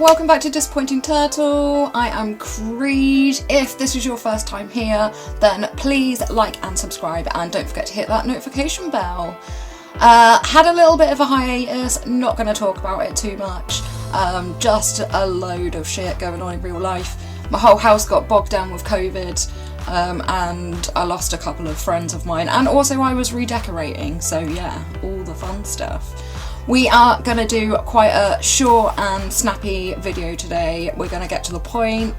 welcome back to Disappointing Turtle. I am Creed. If this is your first time here, then please like and subscribe, and don't forget to hit that notification bell. Had a little bit of a hiatus, not going to talk about it too much, just a load of shit going on in real life. My whole house got bogged down with COVID, and I lost a couple of friends of mine, and also I was redecorating, so yeah, all the fun stuff. We are going to do quite a short and snappy video today. We're going to get to the point.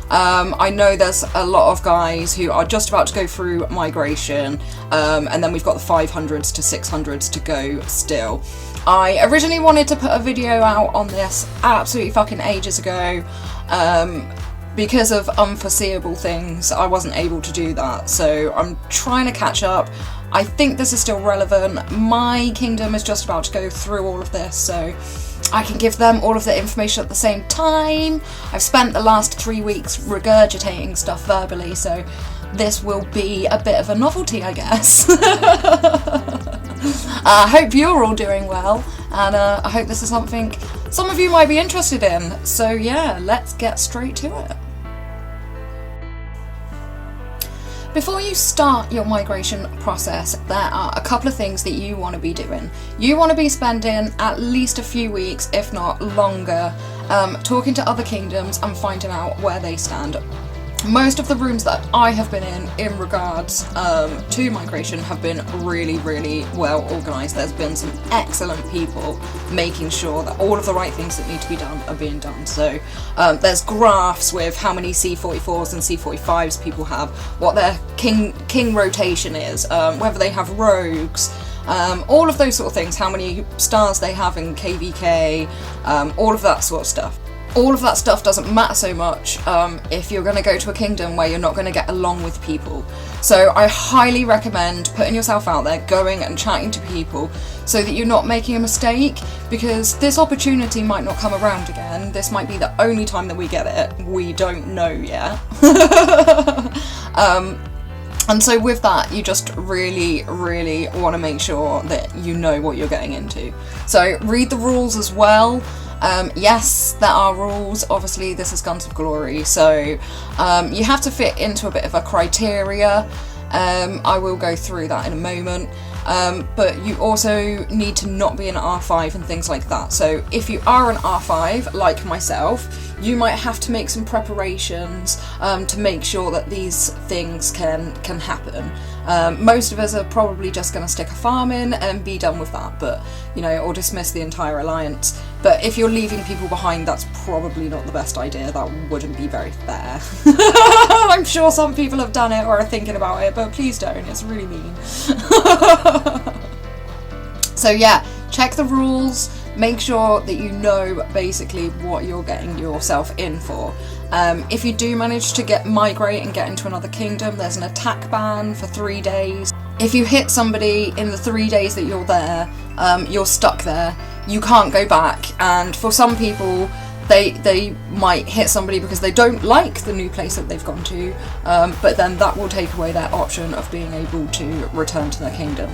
I know there's a lot of guys who are just about to go through migration, and then we've got the 500s to 600s to go still. I originally wanted to put a video out on this absolutely fucking ages ago. Because of unforeseeable things, I wasn't able to do that, so I'm trying to catch up. I think this is still relevant. My kingdom is just about to go through all of this, so I can give them all of the information at the same time. I've spent the last 3 weeks regurgitating stuff verbally, so this will be a bit of a novelty, I guess. I hope you're all doing well, and I hope this is something some of you might be interested in. So yeah, let's get straight to it. Before you start your migration process, there are a couple of things that you want to be doing. You want to be spending at least a few weeks, if not longer, talking to other kingdoms and finding out where they stand. Most of the rooms that I have been in regards to migration have been really, really well organised. There's been some excellent people making sure that all of the right things that need to be done are being done. So there's graphs with how many C44s and C45s people have, what their king rotation is, whether they have rogues, all of those sort of things, how many stars they have in KVK, all of that sort of stuff. All of that stuff doesn't matter so much if you're going to go to a kingdom where you're not going to get along with people. So I highly recommend putting yourself out there, going and chatting to people so that you're not making a mistake, because this opportunity might not come around again. This might be the only time that we get it. We don't know yet. And so with that, you just really, really want to make sure that you know what you're getting into. So read the rules as well. Yes, there are rules. Obviously, this is Guns of Glory, so you have to fit into a bit of a criteria. I will go through that in a moment. But you also need to not be an R5 and things like that. So if you are an R5, like myself, you might have to make some preparations to make sure that these things can happen. Most of us are probably just going to stick a farm in and be done with that, but or dismiss the entire alliance. But if you're leaving people behind, that's probably not the best idea. That wouldn't be very fair. I'm sure some people have done it or are thinking about it, but please don't. It's really mean. So yeah, check the rules. Make sure that you know basically what you're getting yourself in for. If you do manage to migrate and get into another kingdom, there's an attack ban for 3 days. If you hit somebody in the 3 days that you're there, you're stuck there. You can't go back. And for some people, they might hit somebody because they don't like the new place that they've gone to, but then that will take away their option of being able to return to their kingdom.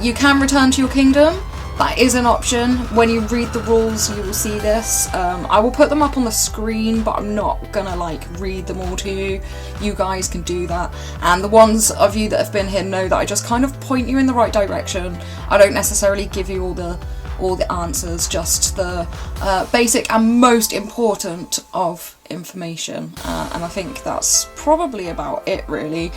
You can return to your kingdom. That is an option. When you read the rules, you will see this. I will put them up on the screen, but I'm not gonna read them all to you. You guys can do that. And the ones of you that have been here know that I just kind of point you in the right direction. I don't necessarily give you all the answers, just the basic and most important of information. And I think that's probably about it, really.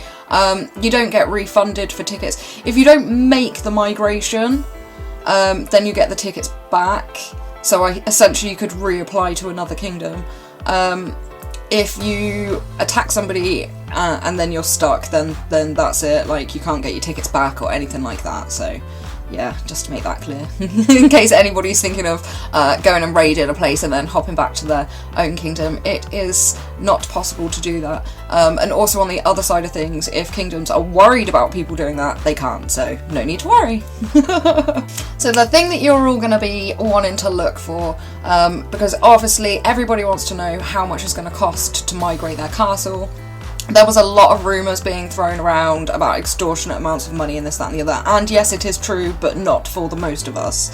You don't get refunded for tickets. If you don't make the migration, then you get the tickets back. So essentially you could reapply to another kingdom. If you attack somebody and then you're stuck, then that's it. You can't get your tickets back or anything like that. So yeah, just to make that clear. In case anybody's thinking of going and raiding a place and then hopping back to their own kingdom, it is not possible to do that. And also on the other side of things, if kingdoms are worried about people doing that, they can't, so no need to worry. So the thing that you're all going to be wanting to look for, because obviously everybody wants to know how much it's going to cost to migrate their castle. there was a lot of rumours being thrown around about extortionate amounts of money and this, that and the other. And yes, it is true, but not for the most of us.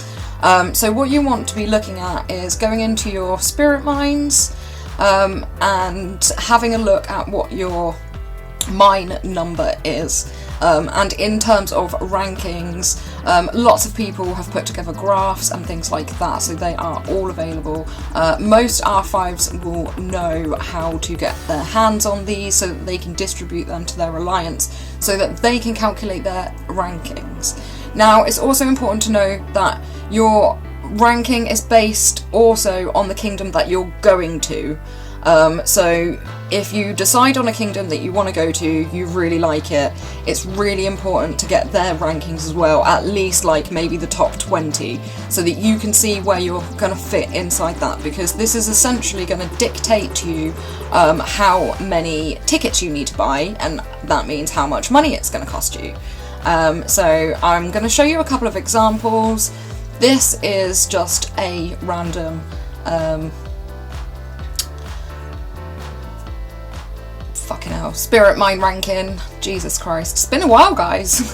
So what you want to be looking at is going into your spirit mines and having a look at what your mine number is. And in terms of rankings, lots of people have put together graphs and things like that, so they are all available. Most R5s will know how to get their hands on these so that they can distribute them to their alliance so that they can calculate their rankings. Now, it's also important to know that your ranking is based also on the kingdom that you're going to. So if you decide on a kingdom that you want to go to, you really like it, it's really important to get their rankings as well, at least like maybe the top 20, so that you can see where you're going to fit inside that, because this is essentially going to dictate to you how many tickets you need to buy, and that means how much money it's going to cost you. So I'm going to show you a couple of examples. This is just a random fucking hell, spirit mine ranking. Jesus Christ, it's been a while, guys.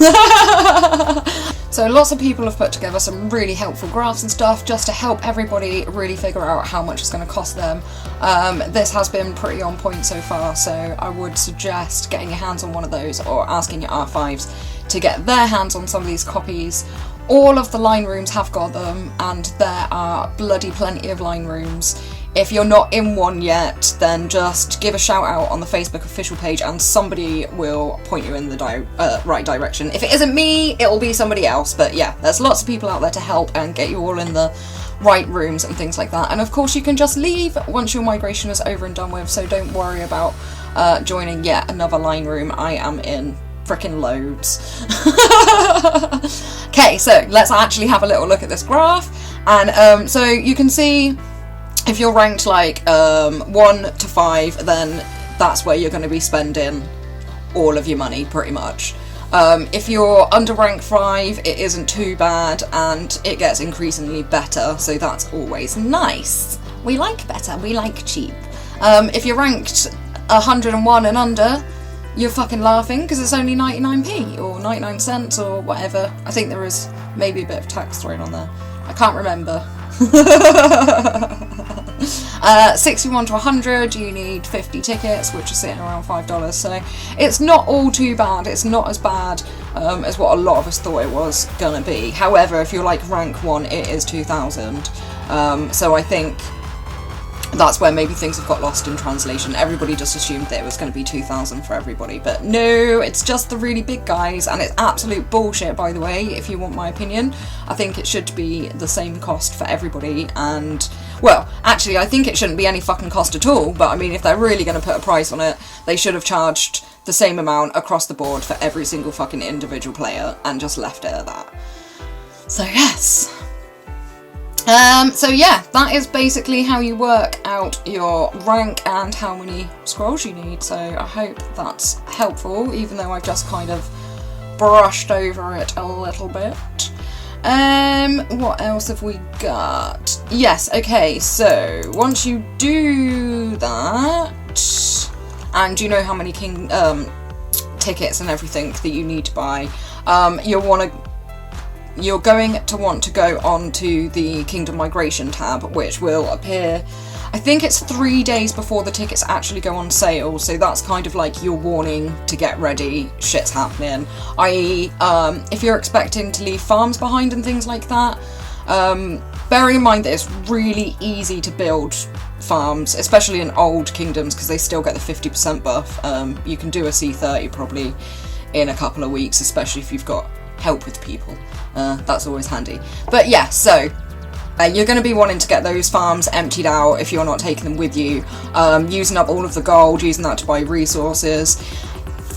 So lots of people have put together some really helpful graphs and stuff just to help everybody really figure out how much it's going to cost them. This has been pretty on point so far, so I would suggest getting your hands on one of those or asking your R5s to get their hands on some of these copies. All of the line rooms have got them, and there are bloody plenty of line rooms. If you're not in one yet, then just give a shout out on the Facebook official page and somebody will point you in the right direction. If it isn't me, it'll be somebody else. But yeah, there's lots of people out there to help and get you all in the right rooms and things like that. And of course you can just leave once your migration is over and done with, so don't worry about joining yet another line room. I am in frickin' loads. Okay, so let's actually have a little look at this graph. And so you can see if you're ranked like 1 to 5, then that's where you're going to be spending all of your money pretty much. If you're under rank 5, it isn't too bad and it gets increasingly better, so that's always nice. We like better, we like cheap. If you're ranked 101 and under, you're fucking laughing because it's only 99p or 99 cents or whatever. I think there is maybe a bit of tax thrown on there. I can't remember. 61 to 100, you need 50 tickets, which are sitting around $5, so it's not all too bad. It's not as bad as what a lot of us thought it was gonna be. However, if you're like rank 1, it is 2,000, so I think that's where maybe things have got lost in translation. Everybody just assumed that it was going to be 2,000 for everybody, but no, it's just the really big guys, and it's absolute bullshit, by the way, if you want my opinion. I think it should be the same cost for everybody, and, well, actually, I think it shouldn't be any fucking cost at all, but I mean, if they're really going to put a price on it, they should have charged the same amount across the board for every single fucking individual player, and just left it at that. So, yes. So yeah, that is basically how you work out your rank and how many scrolls you need, so I hope that's helpful, even though I've just kind of brushed over it a little bit. What else have we got? Yes, okay, so once you do that, and you know how many tickets and everything that you need to buy, you're going to want to go on to the Kingdom Migration tab, which will appear, I think it's 3 days before the tickets actually go on sale, so that's kind of like your warning to get ready, shit's happening. I.e., if you're expecting to leave farms behind and things like that, bearing in mind that it's really easy to build farms, especially in old kingdoms, because they still get the 50% buff. You can do a C30 probably in a couple of weeks, especially if you've got help with people. That's always handy. But yeah, so you're going to be wanting to get those farms emptied out if you're not taking them with you, using up all of the gold, using that to buy resources.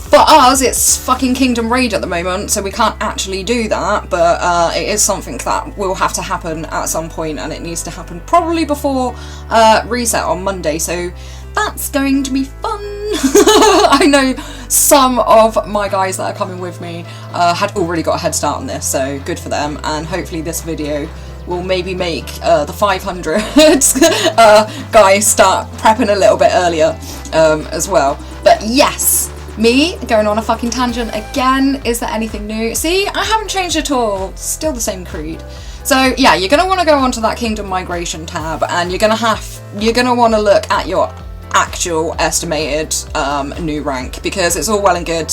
For us, it's fucking Kingdom Raid at the moment, so we can't actually do that, but it is something that will have to happen at some point, and it needs to happen probably before reset on Monday, so that's going to be fun. I know some of my guys that are coming with me had already got a head start on this, so good for them, and hopefully this video will maybe make the 500 guys start prepping a little bit earlier as well. But yes, me going on a fucking tangent again. Is there anything new? See, I haven't changed at all. Still the same creed. So yeah, you're going to want to go onto that Kingdom Migration tab, and you're going to want to look at your actual estimated new rank, because it's all well and good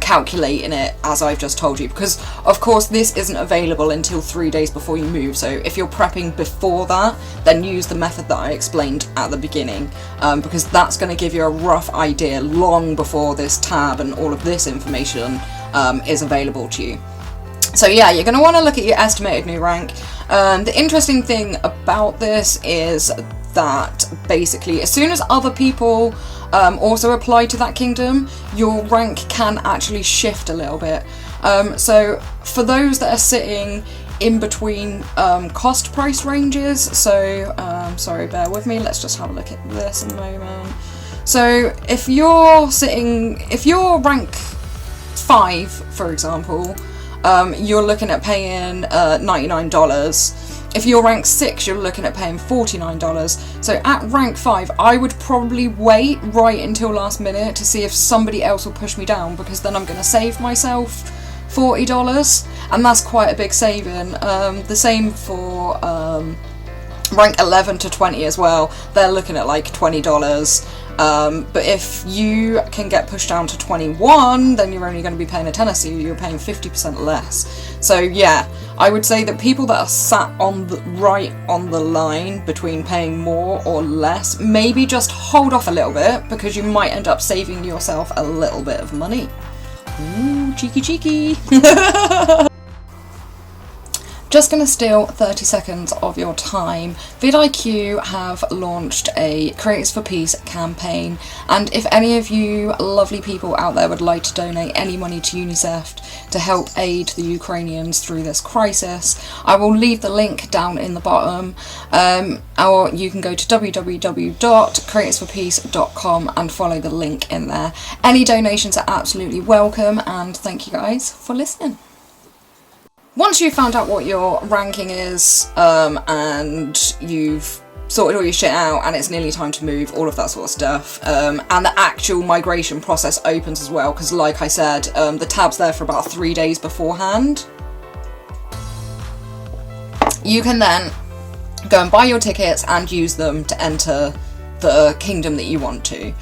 calculating it as I've just told you, because of course this isn't available until 3 days before you move. So if you're prepping before that, then use the method that I explained at the beginning, because that's going to give you a rough idea long before this tab and all of this information is available to you. So yeah, you're going to want to look at your estimated new rank. The interesting thing about this is that basically as soon as other people also apply to that kingdom, your rank can actually shift a little bit. So for those that are sitting in between cost price ranges, so sorry, bear with me, let's just have a look at this in a moment. So if you're rank 5, for example, you're looking at paying $99. If you're rank 6, you're looking at paying $49. So at rank 5, I would probably wait right until last minute to see if somebody else will push me down, because then I'm going to save myself $40, and that's quite a big saving. The same for rank 11 to 20 as well. They're looking at like $20. But if you can get pushed down to 21, then you're only going to be paying a tenner, so you're paying 50% less. So yeah, I would say that people that are sat right on the line between paying more or less, maybe just hold off a little bit, because you might end up saving yourself a little bit of money. Ooh, cheeky cheeky. Just going to steal 30 seconds of your time. vidIQ have launched a Creators for Peace campaign, and if any of you lovely people out there would like to donate any money to UNICEF to help aid the Ukrainians through this crisis, I will leave the link down in the bottom, or you can go to www.creatorsforpeace.com and follow the link in there. Any donations are absolutely welcome, and thank you guys for listening. Once you've found out what your ranking is, and you've sorted all your shit out and it's nearly time to move, all of that sort of stuff, and the actual migration process opens as well, because like I said, the tab's there for about 3 days beforehand. You can then go and buy your tickets and use them to enter the kingdom that you want to.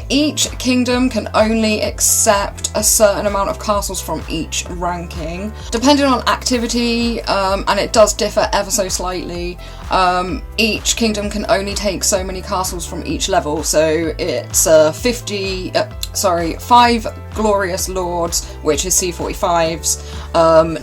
Each kingdom can only accept a certain amount of castles from each ranking, depending on activity, and it does differ ever so slightly. Each kingdom can only take so many castles from each level, so it's 5 Glorious Lords, which is C45s,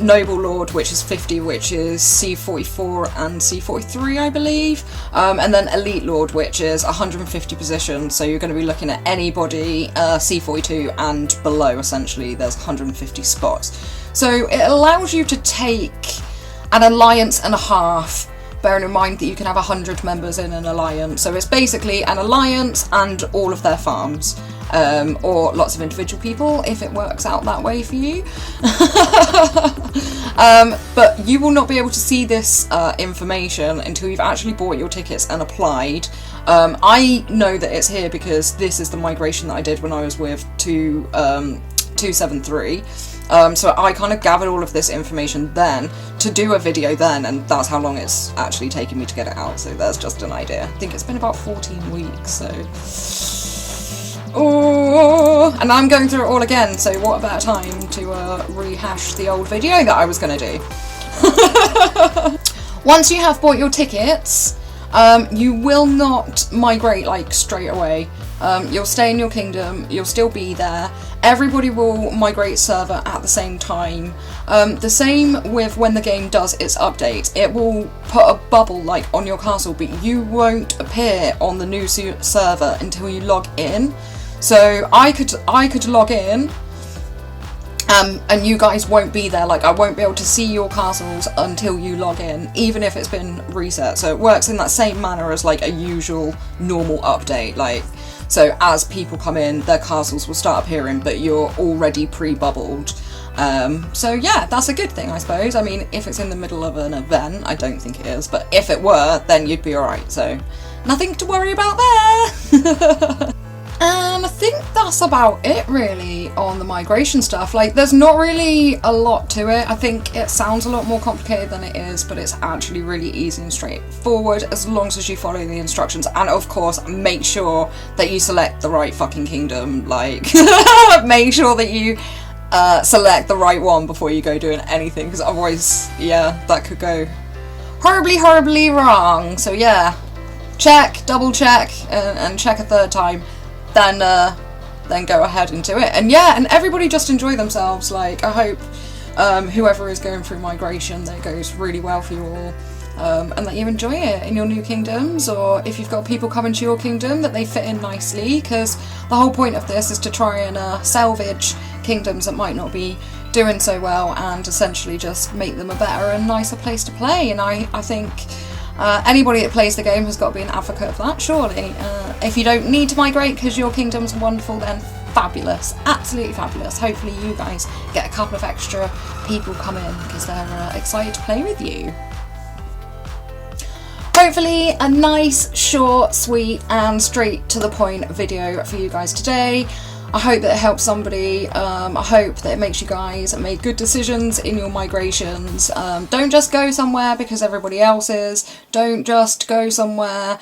Noble Lord, which is 50, which is C44 and C43, I believe, and then Elite Lord, which is 150 positions, so you're going to be looking at anybody C42 and below, essentially. There's 150 spots. So it allows you to take an alliance and a half, bearing in mind that you can have 100 members in an alliance. So it's basically an alliance and all of their farms, or lots of individual people if it works out that way for you. But you will not be able to see this information until you've actually bought your tickets and applied. I know that it's here because this is the migration that I did when I was with 273. So I kind of gathered all of this information then to do a video then, and that's how long it's actually taken me to get it out. So there's just an idea. I think it's been about 14 weeks, so... Oh, and I'm going through it all again, so what better time to rehash the old video that I was going to do. Once you have bought your tickets, you will not migrate like straight away. You'll stay in your kingdom, you'll still be there. Everybody will migrate server at the same time. The same with when the game does its updates. It will put a bubble like on your castle, but you won't appear on the new server until you log in. So I could log in, and you guys won't be there. Like, I won't be able to see your castles until you log in, even if it's been reset. So it works in that same manner as like a usual normal update. Like, so as people come in, their castles will start appearing, but you're already pre-bubbled. So yeah, that's a good thing, I suppose. I mean, if it's in the middle of an event, I don't think it is, but if it were, then you'd be alright. So nothing to worry about there. And think that's about it really on the migration stuff. Like, there's not really a lot to it. I think it sounds a lot more complicated than it is, but it's actually really easy and straightforward as long as you follow the instructions. And of course, make sure that you select the right fucking kingdom. Like, make sure that you select the right one before you go doing anything, because otherwise, yeah, that could go horribly, horribly wrong. So yeah, check, double check, and check a third time. Then go ahead and do it. And yeah, and everybody just enjoy themselves. Like, I hope whoever is going through migration, that it goes really well for you all, and that you enjoy it in your new kingdoms, or if you've got people coming to your kingdom, that they fit in nicely, because the whole point of this is to try and salvage kingdoms that might not be doing so well, and essentially just make them a better and nicer place to play. And I think anybody that plays the game has got to be an advocate of that, surely. If you don't need to migrate because your kingdom's wonderful, then fabulous, absolutely fabulous. Hopefully you guys get a couple of extra people come in because they're excited to play with you. Hopefully a nice, short, sweet and straight to the point video for you guys today. I hope that it helps somebody. I hope that it makes you guys make good decisions in your migrations. Don't just go somewhere because everybody else is. Don't just go somewhere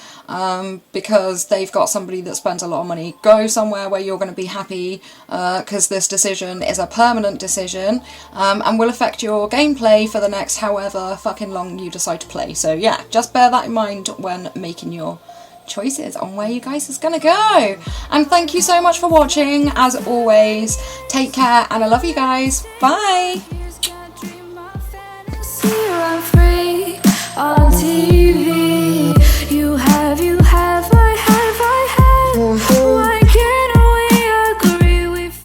because they've got somebody that spends a lot of money. Go somewhere where you're going to be happy, because this decision is a permanent decision and will affect your gameplay for the next however fucking long you decide to play. So yeah, just bear that in mind when making your choices on where you guys is gonna go. And thank you so much for watching. As always, take care and I love you guys. Bye.